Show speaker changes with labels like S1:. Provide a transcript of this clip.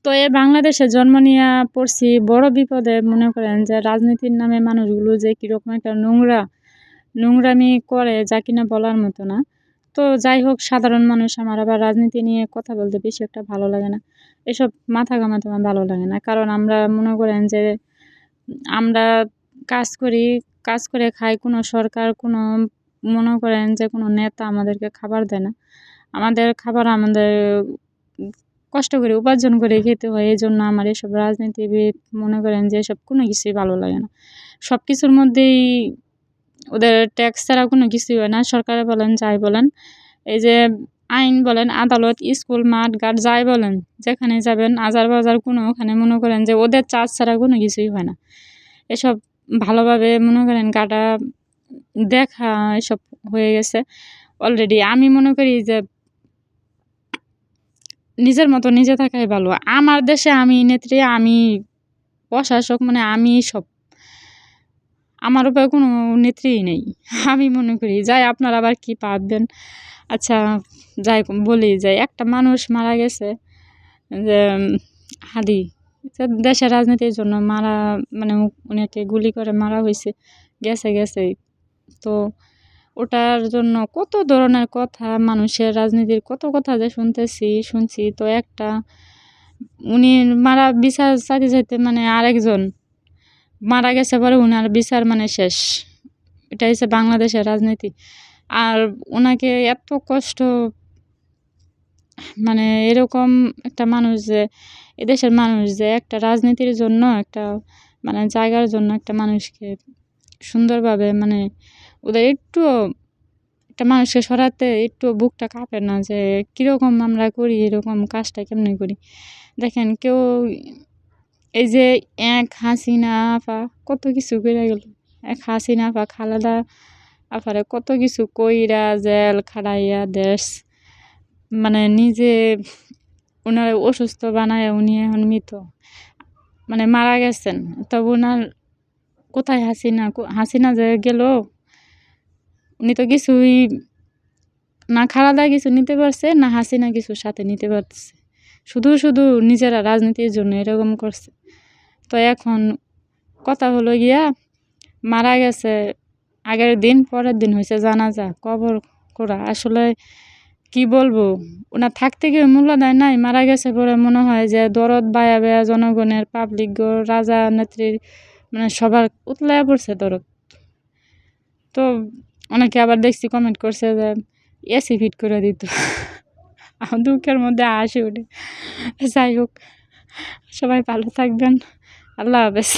S1: তো এই বাংলাদেশে জন্ম নিয়া পড়ছি বড় বিপদে। মনে করেন যে রাজনীতির নামে মানুষগুলো যে কিরকম একটা নোংরামি করে যা কিনা বলার মতো না। তো যাই হোক, সাধারণ মানুষ, আমার আবার রাজনীতি নিয়ে কথা বলতে বেশি একটা ভালো লাগে না। এসব মাথা ঘামাতে আমার ভালো লাগে না। কারণ আমরা মনে করেন যে আমরা কাজ করি, কাজ করে খাই। কোনো সরকার, কোনো মনে করেন যে কোনো নেতা আমাদেরকে খাবার দেয় না। আমাদের খাবার আমাদের কষ্ট করে উপার্জন করে খেতে হয়। এজন্য আমার এসব রাজনীতিবিদ, মনে করেন যে এসব কোনো কিছুই ভালো লাগে না। সব কিছুর মধ্যেই ওদের ট্যাক্স ছাড়া কোনো কিছুই হয় না। সরকারে বলেন, যাই বলেন, এই যে আইন বলেন, আদালত, স্কুল, মাঠ ঘাট, যাই বলেন, যেখানে যাবেন আজার বাজার কোনো ওখানে মনে করেন যে ওদের চার্জ ছাড়া কোনো কিছুই হয় না। এসব ভালোভাবে মনে করেন কাটা দেখা এসব হয়ে গেছে অলরেডি। আমি মনে করি যে নিজের মতো নিজে থাকাই ভালো। আমার দেশে আমি নেত্রী, আমি প্রশাসক, মানে আমি সব। আমার উপরে কোনো নেত্রীই নেই। আমি মনে করি, যাই আপনারা আবার কি ভাববেন। আচ্ছা, যাই বলি যে একটা মানুষ মারা গেছে, যে হাদি, দেশের রাজনীতির জন্য মারা, মানে উনাকে গুলি করে মারা হয়েছে, গেছেই। তো ওটার জন্য কত ধরনের কথা, মানুষের রাজনীতির কত কথা যে শুনছি। তো একটা উনি মারা বিচার চাইতে মানে আরেকজন মারা গেছে, পরে উনার বিচার মানে শেষ। এটা হচ্ছে বাংলাদেশের রাজনীতি। আর ওনাকে এত কষ্ট, মানে এরকম একটা মানুষ, যে এদেশের মানুষ যে একটা রাজনীতির জন্য, একটা মানে জায়গার জন্য একটা মানুষকে সুন্দরভাবে, মানে ওদের একটু একটা মানুষকে সরাতে একটু বুকটা কাঁপে না, যে কীরকম আমরা করি, এরকম কাজটা কেমনে করি। দেখেন, কেউ এই যে এক হাসিনা আপা কত কিছু কইরা গেল। এক হাসিনা আপা, খালেদা আপারে কত কিছু কইরা জেল খাটাইয়া দেশ, মানে নিজে ওনার অসুস্থ বানায় উনি এখন মৃত, মানে মারা গেছেন। তবে ওনার কোথায় হাসিনা যে গেল, উনি তো কিছুই না, খালেদা কিছু নিতে পারছে না, হাসিনা কিছু সাথে নিতে পারছে। শুধু নিজেরা রাজনীতির জন্য এরকম করছে। তো এখন কথা হলো গিয়া, মারা গেছে আগের দিন, পরের দিন হয়েছে জানাজা, কবর করা। আসলে কি বলবো, ওনার থাকতে গিয়ে মূল্য দেয় নাই, মারা গেছে পরে মনে হয় যে দরদ বায়া বেয়া জনগণের, পাবলিক, রাজা নেত্রীর, মানে সবার উতলায়া পড়ছে দরদ। তো অনেকে আবার দেখছি কমেন্ট করছে যে এসি ফিট করে দিত। আমার দুঃখের মধ্যে হাসি ওঠে। যাই হোক, সবাই ভালো থাকবেন। আল্লাহ হাফেজ।